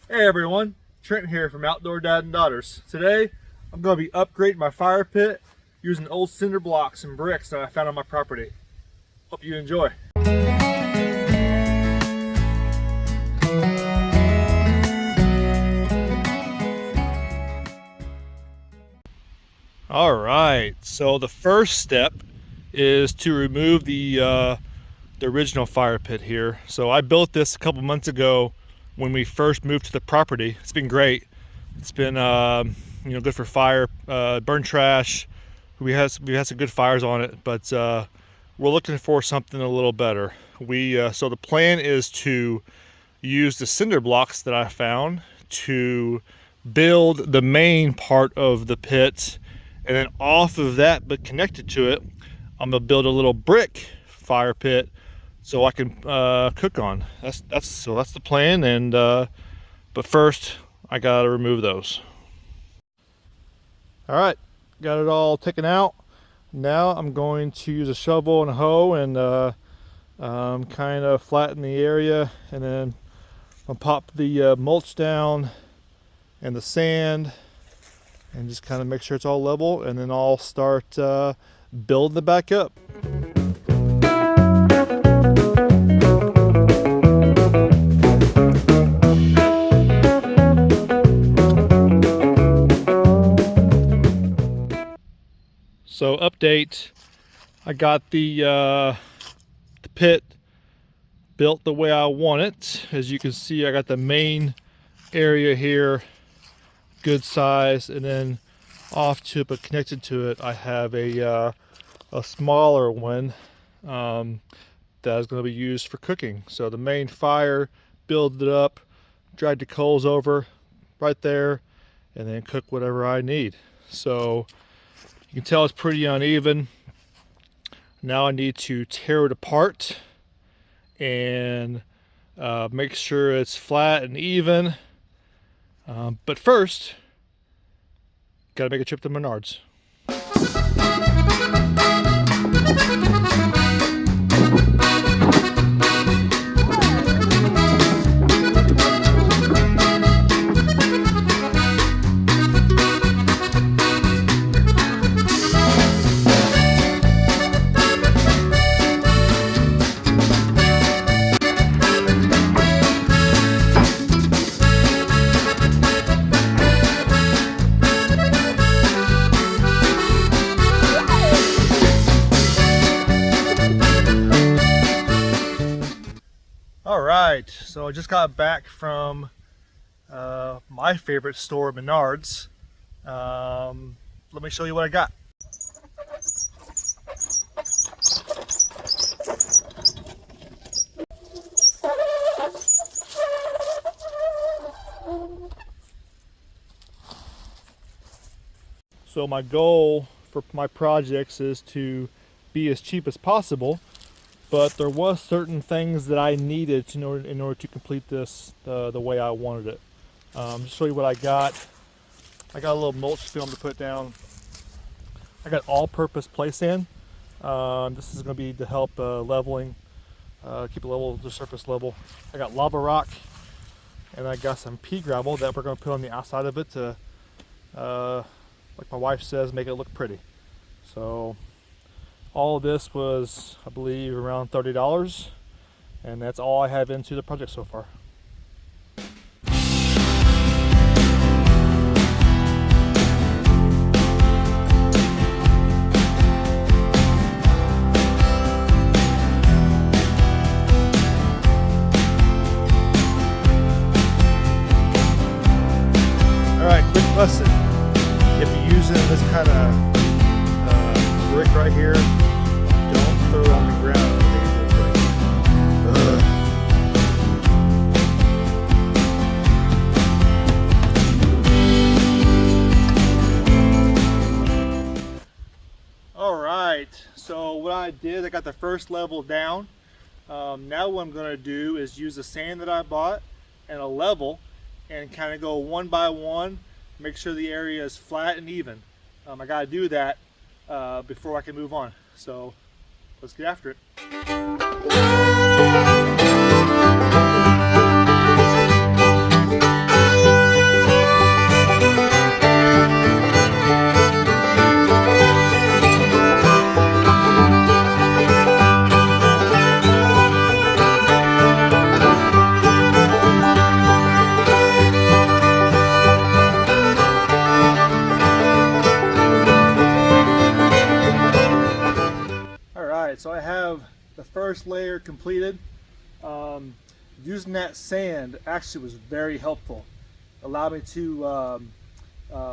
Hey everyone, Trent here from Outdoor Dad and Daughters. Today, I'm going to be upgrading my fire pit using old cinder blocks and bricks that I found on my property. Hope you enjoy. All right, so the first step is to remove the original fire pit here. So I built this a couple months ago when we first moved to the property. It's been great. It's been good for fire, burn trash. We had some good fires on it, but we're looking for something a little better. So the plan is to use the cinder blocks that I found to build the main part of the pit, and then off of that, but connected to it, I'm gonna build a little brick fire pit so I can cook on. That's the plan. And but first, I gotta remove those. All right, got it all taken out. Now I'm going to use a shovel and a hoe and kind of flatten the area, and then I'll pop the mulch down and the sand, and just kind of make sure it's all level, and then I'll start building it back up. So update, I got the pit built the way I want it. As you can see, I got the main area here, good size, and then off to it, but connected to it, I have a smaller one that is going to be used for cooking. So the main fire, build it up, drag the coals over right there, and then cook whatever I need. So you can tell it's pretty uneven. Now I need to tear it apart and make sure it's flat and even. But first, gotta make a trip to Menards. All right, so I just got back from my favorite store, Menards. Let me show you what I got. So my goal for my projects is to be as cheap as possible, but there was certain things that I needed in order to complete this the way I wanted it. Just show you what I got. I got a little mulch film to put down. I got all-purpose play sand. This is going to be to help leveling, keep it level, the surface level. I got lava rock, and I got some pea gravel that we're going to put on the outside of it to, like my wife says, make it look pretty. So all of this was, I believe, around $30, and that's all I have into the project so far. All right, quick lesson. If you're using this kind of brick right here, don't throw it on the ground. All right, so what I did, I got the first level down. Now what I'm going to do is use the sand that I bought and a level, and kind of go one by one, make sure the area is flat and even. I got to do that before I can move on. So let's get after it. first layer completed. Using that sand actually was very helpful. Allowed me to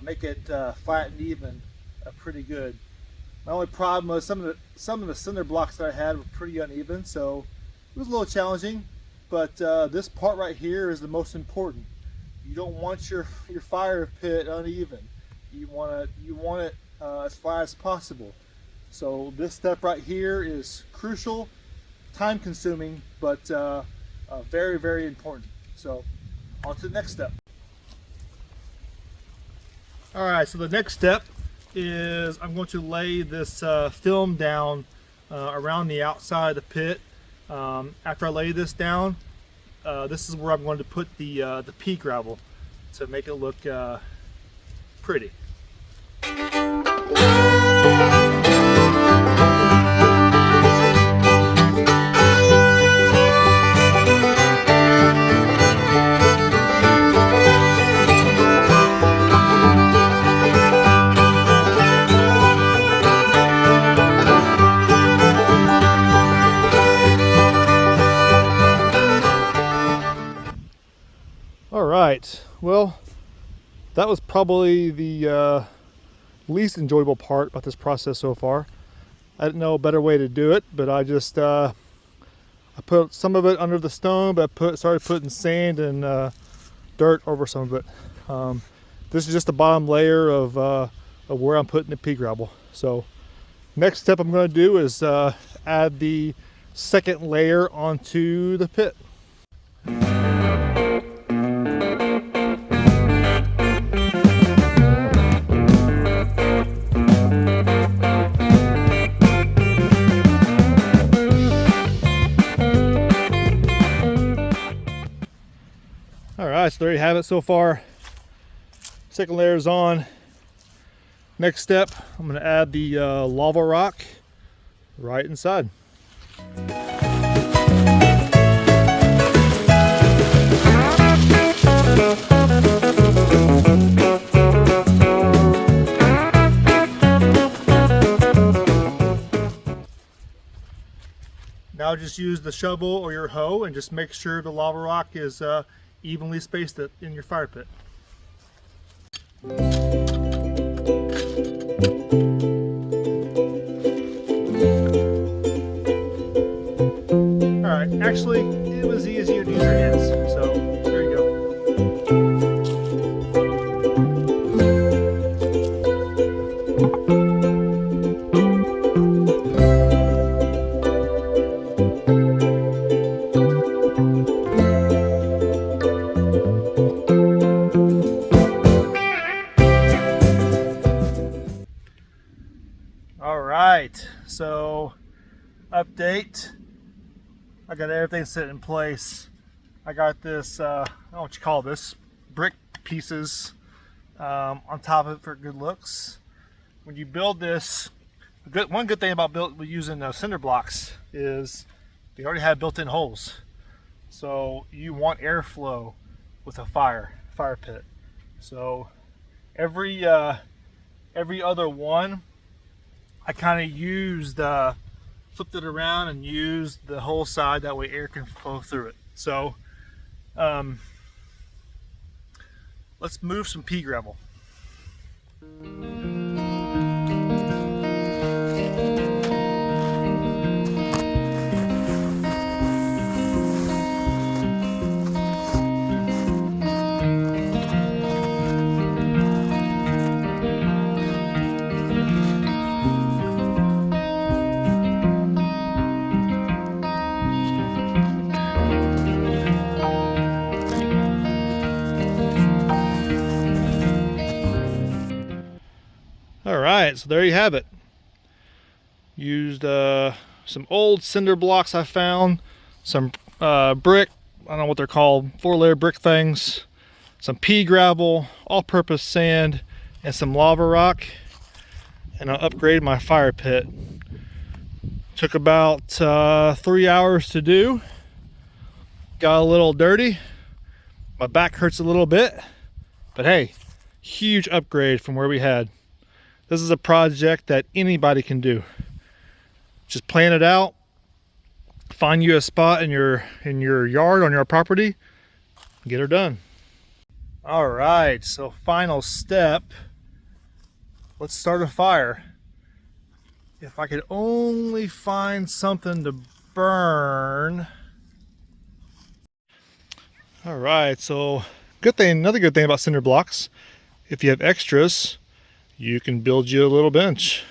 make it flat and even pretty good. My only problem was some of the cinder blocks that I had were pretty uneven, so it was a little challenging. But this part right here is the most important. You don't want your fire pit uneven. You want it as flat as possible. So this step right here is crucial, time consuming, but very, very important. So on to the next step. All right, so the next step is I'm going to lay this film down around the outside of the pit. After I lay this down, this is where I'm going to put the pea gravel to make it look pretty. All right, well, that was probably the least enjoyable part about this process so far. I didn't know a better way to do it, but I just I put some of it under the stone, but started putting sand and dirt over some of it. This is just the bottom layer of where I'm putting the pea gravel. So next step I'm going to do is add the second layer onto the pit. Alright, so there you have it so far. Second layer is on. Next step, I'm going to add the lava rock right inside. Now just use the shovel or your hoe and just make sure the lava rock is evenly spaced in your fire pit. Alright, actually it was easier to use your hands, so there you go. Alright, so update. I got everything set in place. I got this, I don't know what you call this, brick pieces on top of it for good looks. When you build this, one good thing about using cinder blocks is they already have built-in holes. So you want airflow with a fire pit. So every other one, I kind of flipped it around and used the whole side, that way air can flow through it. So let's move some pea gravel. Alright, so there you have it. Used some old cinder blocks I found, some brick, I don't know what they're called, 4-layer brick things, some pea gravel, all-purpose sand, and some lava rock, and I upgraded my fire pit. Took about 3 hours to do. Got a little dirty. My back hurts a little bit, but hey, huge upgrade from where we had. This is a project that anybody can do. Just plan it out, find you a spot in your yard, on your property, get her done. All right, so final step. Let's start a fire. If I could only find something to burn. All right, so another good thing about cinder blocks, if you have extras, you can build you a little bench.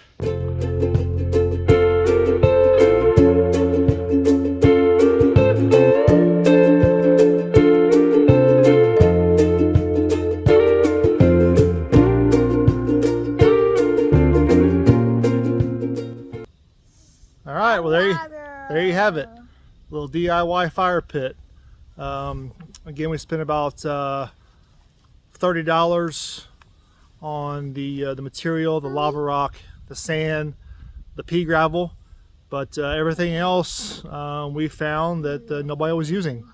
All right, well there you have it, little DIY fire pit. Again, we spent about $30 on the material, the lava rock, the sand, the pea gravel, but everything else we found that nobody was using.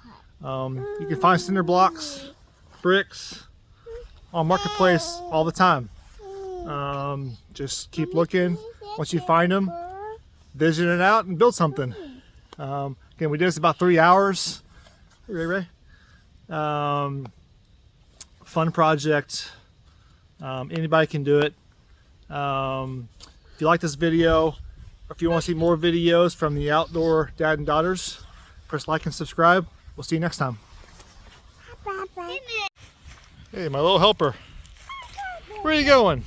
You can find cinder blocks, bricks on Marketplace all the time. Just keep looking. Once you find them, vision it out and build something. Again, we did this about 3 hours. Hey, Ray. Fun project. Anybody can do it. If you like this video, or if you want to see more videos from the Outdoor Dad and Daughters, press like and subscribe. We'll see you next time. Hey, my little helper. Where are you going?